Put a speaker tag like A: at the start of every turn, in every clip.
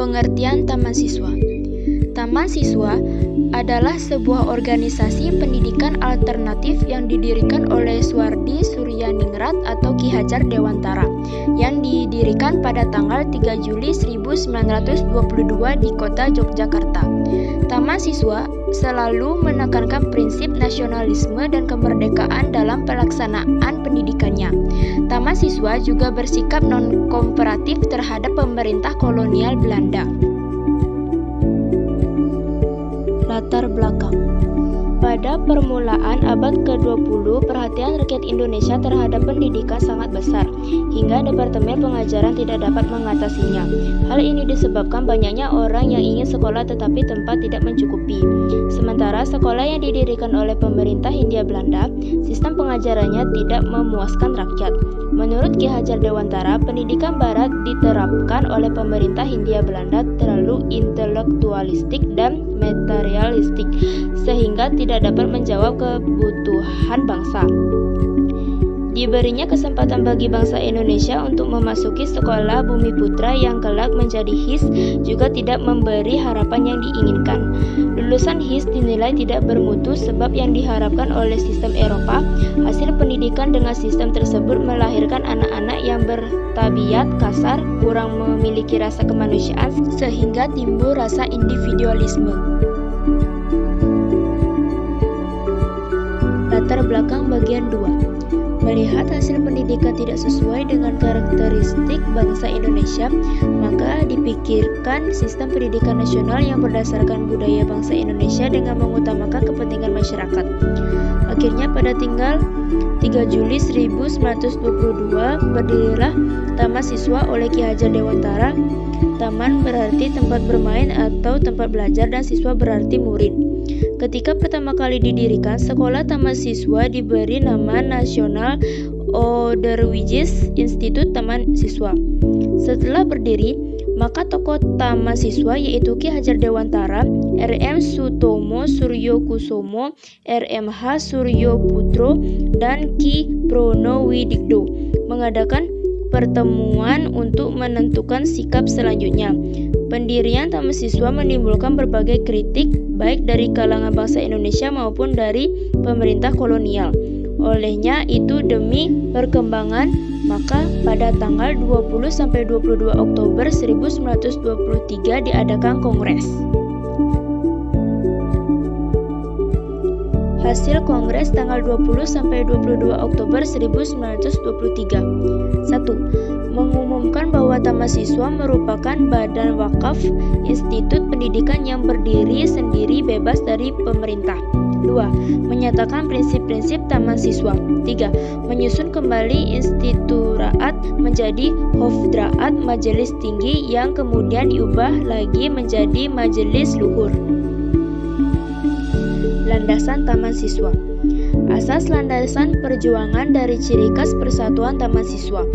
A: Pengertian Taman Siswa. Taman Siswa adalah sebuah organisasi pendidikan alternatif yang didirikan oleh Suwardi Suryaningrat atau Ki Hajar Dewantara yang didirikan pada tanggal 3 Juli 1922 di kota Yogyakarta. Taman Siswa selalu menekankan prinsip nasionalisme dan kemerdekaan dalam pelaksanaan pendidikannya. Taman Siswa juga bersikap non-kooperatif terhadap pemerintah kolonial Belanda. Latar belakang. Pada permulaan abad ke-20, perhatian rakyat Indonesia terhadap pendidikan sangat besar, hingga Departemen Pengajaran tidak dapat mengatasinya. Hal ini disebabkan banyaknya orang yang ingin sekolah tetapi tempat tidak mencukupi. Sementara sekolah yang didirikan oleh pemerintah Hindia Belanda, sistem pengajarannya tidak memuaskan rakyat. Menurut Ki Hajar Dewantara, pendidikan barat diterapkan oleh pemerintah Hindia Belanda terlalu intelektualistik dan materialistik, sehingga tidak dapat menjawab kebutuhan bangsa. Diberinya kesempatan bagi bangsa Indonesia untuk memasuki sekolah Bumi Putra yang kelak menjadi HIS juga tidak memberi harapan yang diinginkan. Lulusan HIS dinilai tidak bermutu sebab yang diharapkan oleh sistem Eropa, hasil pendidikan dengan sistem tersebut melahirkan anak-anak yang bertabiat kasar, kurang memiliki rasa kemanusiaan sehingga timbul rasa individualisme. Latar belakang bagian 2. Melihat hasil pendidikan tidak sesuai dengan karakteristik bangsa Indonesia, maka dipikirkan sistem pendidikan nasional yang berdasarkan budaya bangsa Indonesia dengan mengutamakan kepentingan masyarakat. Akhirnya pada tanggal 3 Juli 1922 berdirilah Taman Siswa oleh Ki Hajar Dewantara. Taman berarti tempat bermain atau tempat belajar dan siswa berarti murid. Ketika pertama kali didirikan, sekolah Taman Siswa diberi nama Nasional Onderwijs Instituut Taman Siswa. Setelah berdiri, maka tokoh Taman Siswa yaitu Ki Hajar Dewantara, R.M. Sutomo Suryokusumo, R.M.H. Suryoputro, dan Ki Pronowidikdo mengadakan pertemuan untuk menentukan sikap selanjutnya. Pendirian Taman Siswa menimbulkan berbagai kritik baik dari kalangan bangsa Indonesia maupun dari pemerintah kolonial. Olehnya itu demi perkembangan, maka pada tanggal 20-22 Oktober 1923 diadakan kongres. Hasil kongres tanggal 20-22 Oktober 1923. 1. Mengumumkan bahwa Taman Siswa merupakan badan wakaf institut pendidikan yang berdiri sendiri bebas dari pemerintah. 2. Menyatakan prinsip-prinsip Taman Siswa. 3. Menyusun kembali Instituraat menjadi Hofdraat Majelis Tinggi yang kemudian diubah lagi menjadi Majelis Luhur. Landasan Taman Siswa. Asas landasan perjuangan dari ciri khas Persatuan Taman Siswa.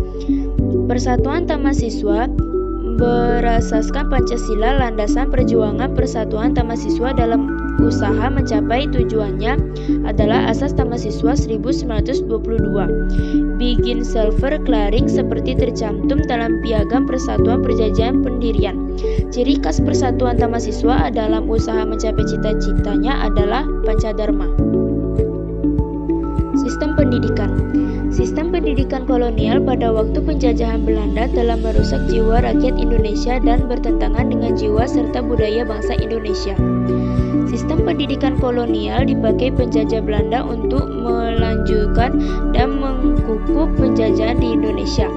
A: Persatuan Taman Siswa berasaskan Pancasila. Landasan perjuangan Persatuan Taman Siswa dalam usaha mencapai tujuannya adalah asas Taman Siswa 1922. Bikin silver claring seperti tercantum dalam piagam Persatuan Perjanjian Pendirian. Ciri khas Persatuan Taman Siswa dalam usaha mencapai cita-citanya adalah Pancadharma. Sistem pendidikan. Sistem pendidikan kolonial pada waktu penjajahan Belanda telah merusak jiwa rakyat Indonesia dan bertentangan dengan jiwa serta budaya bangsa Indonesia. Sistem pendidikan kolonial dipakai penjajah Belanda untuk melanjutkan dan mengkukuh penjajahan di Indonesia.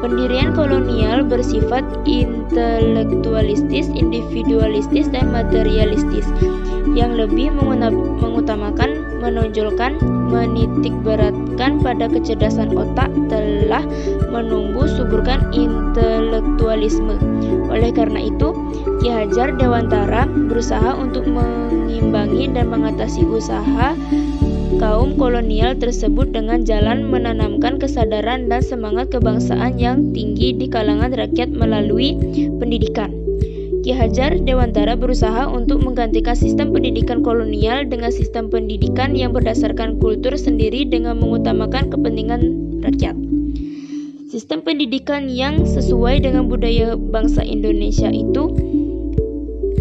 A: Pendirian kolonial bersifat intelektualistis, individualistis, dan materialistis yang lebih mengutamakan, menonjolkan, menitikberatkan pada kecerdasan otak telah menumbuh suburkan intelektualisme. Oleh karena itu, Ki Hajar Dewantara berusaha untuk mengimbangi dan mengatasi usaha kaum kolonial tersebut dengan jalan menanamkan kesadaran dan semangat kebangsaan yang tinggi di kalangan rakyat melalui pendidikan. Ki Hajar Dewantara berusaha untuk menggantikan sistem pendidikan kolonial dengan sistem pendidikan yang berdasarkan kultur sendiri dengan mengutamakan kepentingan rakyat. Sistem pendidikan yang sesuai dengan budaya bangsa Indonesia itu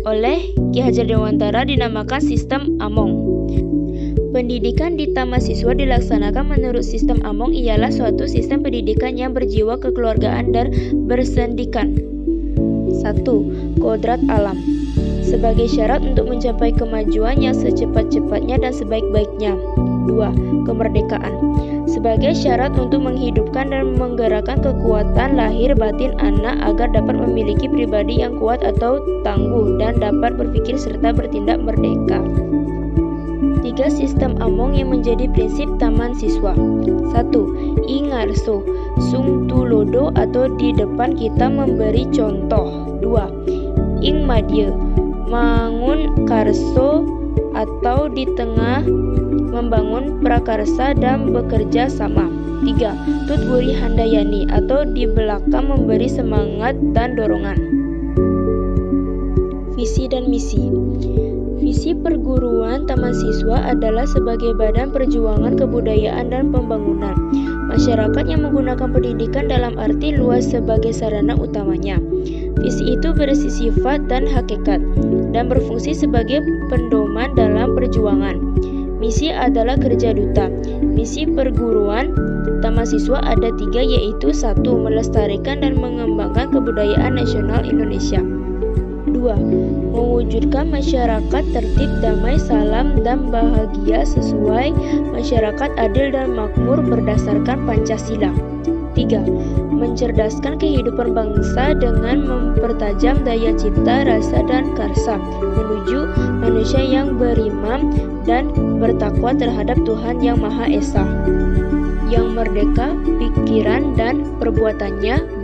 A: oleh Ki Hajar Dewantara dinamakan sistem Among. Pendidikan di taman siswa dilaksanakan menurut sistem Among ialah suatu sistem pendidikan yang berjiwa kekeluargaan dan bersendikan. 1. Kodrat alam. Sebagai syarat untuk mencapai kemajuan yang secepat-cepatnya dan sebaik-baiknya. 2. Kemerdekaan. Sebagai syarat untuk menghidupkan dan menggerakkan kekuatan lahir batin anak agar dapat memiliki pribadi yang kuat atau tangguh dan dapat berpikir serta bertindak merdeka. 3. Sistem Among yang menjadi prinsip taman siswa. 1. Ingarso, sung tulodo atau di depan kita memberi contoh. 2. Ing madya, mangun karso atau di tengah membangun prakarsa dan bekerja sama. 3. Tutwuri handayani atau di belakang memberi semangat dan dorongan. Visi dan misi. Visi perguruan taman siswa adalah sebagai badan perjuangan kebudayaan dan pembangunan masyarakat yang menggunakan pendidikan dalam arti luas sebagai sarana utamanya. Visi itu berisi sifat dan hakikat dan berfungsi sebagai pendoman dalam perjuangan. Misi adalah kerja duta. Misi perguruan taman siswa ada 3, yaitu 1. Melestarikan dan mengembangkan kebudayaan nasional Indonesia. 2. Mewujudkan masyarakat tertib, damai, salam, dan bahagia sesuai masyarakat adil dan makmur berdasarkan Pancasila. 3. Mencerdaskan kehidupan bangsa dengan mempertajam daya cipta, rasa, dan karsa menuju manusia yang beriman dan bertakwa terhadap Tuhan Yang Maha Esa, yang merdeka pikiran dan perbuatannya,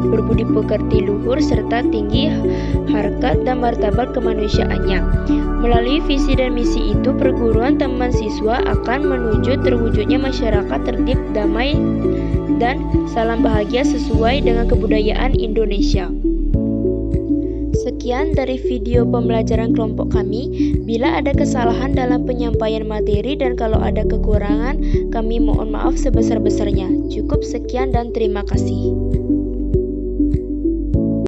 A: berbudi pekerti luhur serta tinggi harkat dan martabat kemanusiaannya. Melalui visi dan misi itu, perguruan taman siswa akan menuju terwujudnya masyarakat tertib, damai, dan salam bahagia sesuai dengan kebudayaan Indonesia. Sekian dari video pembelajaran kelompok kami. Bila ada kesalahan dalam penyampaian materi dan kalau ada kekurangan, kami mohon maaf sebesar-besarnya. Cukup sekian dan terima kasih.